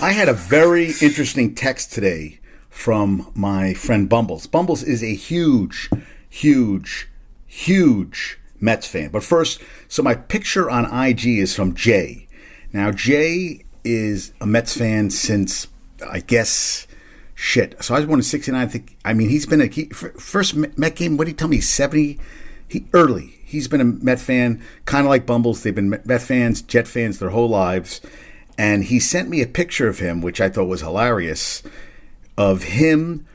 I had a very interesting text today from my friend Bumbles. Bumbles is a huge Mets fan. But first, so my picture on IG is from Jay. Now, Jay is a Mets fan since, I guess, So I was born in '69. He's been first Met game. What did he tell me? 70. Early. He's been a Met fan, kind of like Bumbles. They've been Met fans, Jet fans their whole lives. And he sent me a picture of him, which I thought was hilarious, of him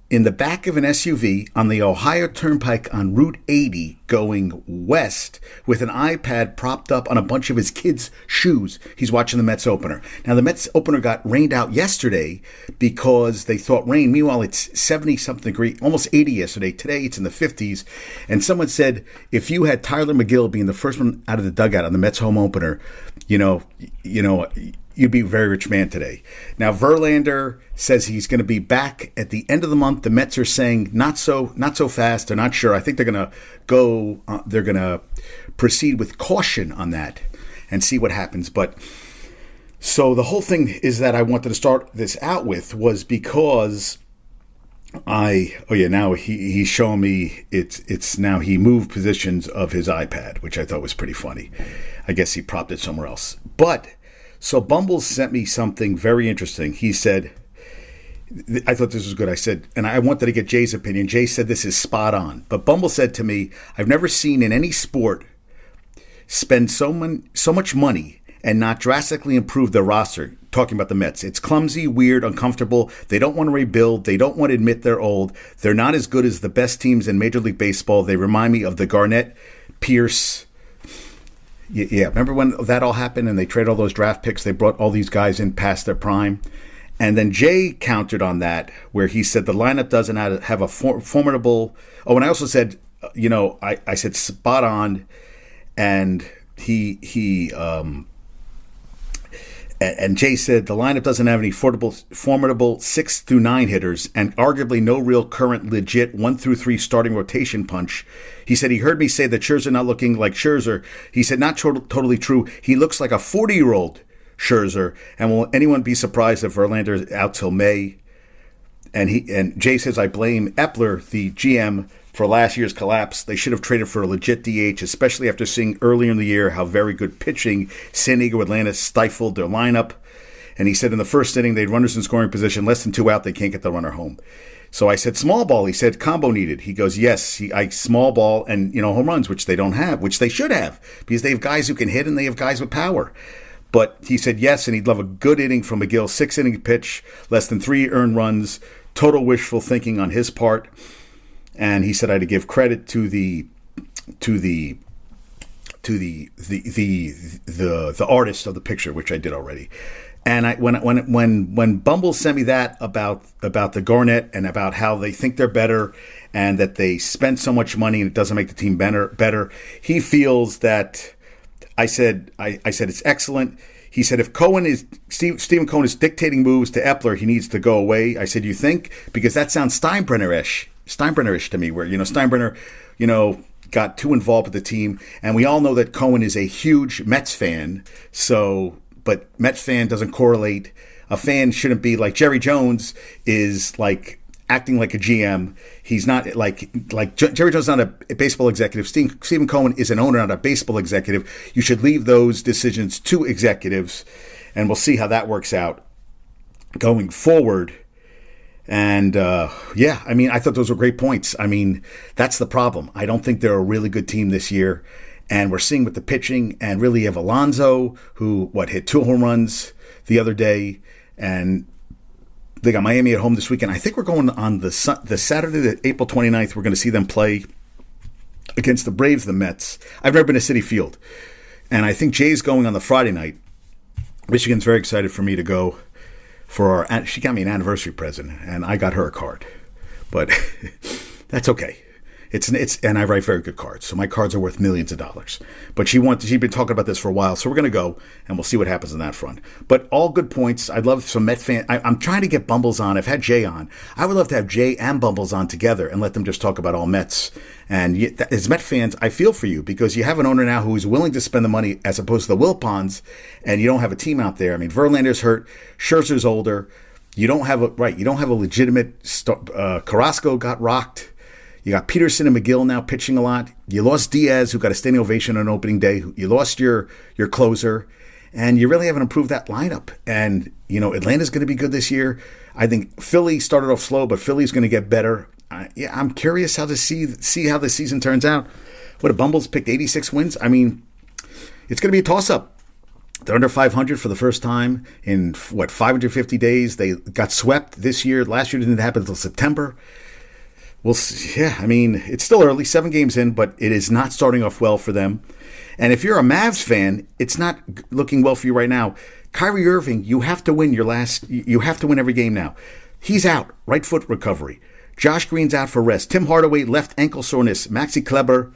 in the back of an SUV on the Ohio Turnpike on Route 80 going west with an iPad propped up on a bunch of his kids' shoes. He's watching the Mets opener. Now, the Mets opener got rained out yesterday because they thought rain. Meanwhile, it's 70-something degree, almost 80 yesterday. Today, it's in the 50s. And someone said, if you had Tyler McGill being the first one out of the dugout on the Mets home opener, you'd be a very rich man today. Now, Verlander says he's going to be back at the end of the month. The Mets are saying not so fast. They're not sure. I think they're going to go. They're going to proceed with caution on that and see what happens. But so the whole thing is that I wanted to start this out with was because now he's showing me it's now he moved positions of his iPad, which I thought was pretty funny. I guess he propped it somewhere else, but. So Bumbles sent me something very interesting. He said, I thought this was good. I said, and I wanted to get Jay's opinion. Jay said this is spot on. But Bumbles said to me, I've never seen in any sport spend so much money and not drastically improve their roster. Talking about the Mets. It's clumsy, weird, uncomfortable. They don't want to rebuild. They don't want to admit they're old. They're not as good as the best teams in Major League Baseball. They remind me of the Garnett, Pierce. Yeah, remember when that all happened and they traded all those draft picks? They brought all these guys in past their prime. And then Jay countered on that where he said the lineup doesn't have a formidable... Oh, and I also said, I said spot on. And and Jay said the lineup doesn't have any formidable 6 through 9 hitters and arguably no real current legit 1 through 3 starting rotation punch. He said he heard me say that Scherzer not looking like Scherzer. He said not totally true. He looks like a 40-year-old Scherzer. And will anyone be surprised if Verlander is out till May? And Jay says I blame Epler, the GM, for last year's collapse. They should have traded for a legit DH, especially after seeing earlier in the year how very good pitching San Diego Atlanta stifled their lineup. And he said in the first inning, they had runners in scoring position, less than 2 out, they can't get the runner home. So I said small ball. He said combo needed. He goes, yes, I small ball and home runs, which they don't have, which they should have, because they have guys who can hit and they have guys with power. But he said yes, and he'd love a good inning from McGill, 6-inning pitch, less than 3 earned runs, total wishful thinking on his part. And he said I had to give credit to the artist of the picture, which I did already. And when Bumble sent me that about the Garnett and about how they think they're better and that they spend so much money and it doesn't make the team better, he feels that I said it's excellent. He said if Stephen Cohen is dictating moves to Epler, he needs to go away. I said, you think? Because that sounds Steinbrenner-ish to me, where Steinbrenner, got too involved with the team, and we all know that Cohen is a huge Mets fan. But Mets fan doesn't correlate. A fan shouldn't be like Jerry Jones is like acting like a GM. He's not like Jerry Jones is not a baseball executive. Stephen Cohen is an owner, not a baseball executive. You should leave those decisions to executives, and we'll see how that works out going forward. And I thought those were great points. That's the problem. I don't think they're a really good team this year. And we're seeing with the pitching, and really have Alonso, who hit 2 home runs the other day, and they got Miami at home this weekend. I think we're going on the Saturday, April 29th. We're going to see them play against the Braves, the Mets. I've never been to Citi Field, and I think Jay's going on the Friday night. Michigan's very excited for me to go for she got me an anniversary present, and I got her a card, but that's okay. It's and I write very good cards, so my cards are worth millions of dollars. But she'd been talking about this for a while, so we're gonna go and we'll see what happens on that front. But all good points. I'd love some Met fan. I'm trying to get Bumbles on. I've had Jay on. I would love to have Jay and Bumbles on together and let them just talk about all Mets. And as Met fans, I feel for you because you have an owner now who is willing to spend the money as opposed to the Wilpons, and you don't have a team out there. I mean, Verlander's hurt, Scherzer's older. You don't have a legitimate. Carrasco got rocked. You got Peterson and McGill now pitching a lot. You lost Diaz, who got a standing ovation on opening day. You lost your closer, and you really haven't improved that lineup. And Atlanta's going to be good this year. I think Philly started off slow, but Philly's going to get better. I'm curious how to see how the season turns out. What, Bumbles picked 86 wins? I mean, it's going to be a toss-up. They're under 500 for the first time in 550 days. They got swept this year. Last year didn't happen until September. We'll see. Yeah, I mean, it's still early, 7 games in, but it is not starting off well for them. And if you're a Mavs fan, it's not looking well for you right now. Kyrie Irving, you have to win you have to win every game now. He's out, right foot recovery. Josh Green's out for rest. Tim Hardaway, left ankle soreness. Maxi Kleber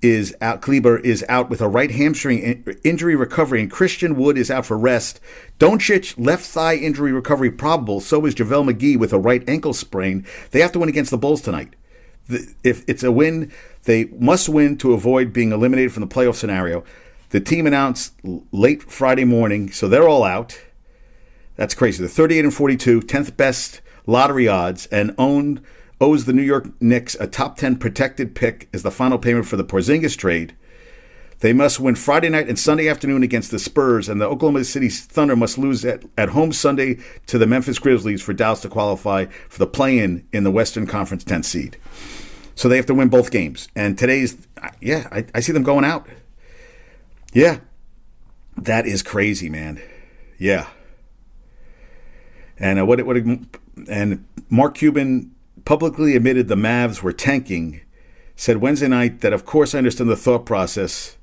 is out with a right hamstring injury recovery, and Christian Wood is out for rest. Doncic, left thigh injury recovery probable. So is JaVale McGee with a right ankle sprain. They have to win against the Bulls tonight. If it's a win, they must win to avoid being eliminated from the playoff scenario. The team announced late Friday morning, so they're all out. That's crazy. They're 38-42, 10th best lottery odds, and owes the New York Knicks a top 10 protected pick as the final payment for the Porzingis trade. They must win Friday night and Sunday afternoon against the Spurs, and the Oklahoma City Thunder must lose at home Sunday to the Memphis Grizzlies for Dallas to qualify for the play-in in the Western Conference 10th seed. So they have to win both games. And I see them going out. Yeah, that is crazy, man. Yeah. And and Mark Cuban publicly admitted the Mavs were tanking, said Wednesday night that, of course, I understand the thought process.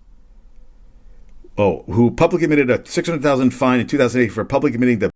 Who publicly admitted a $600,000 fine in 2008 for publicly admitting the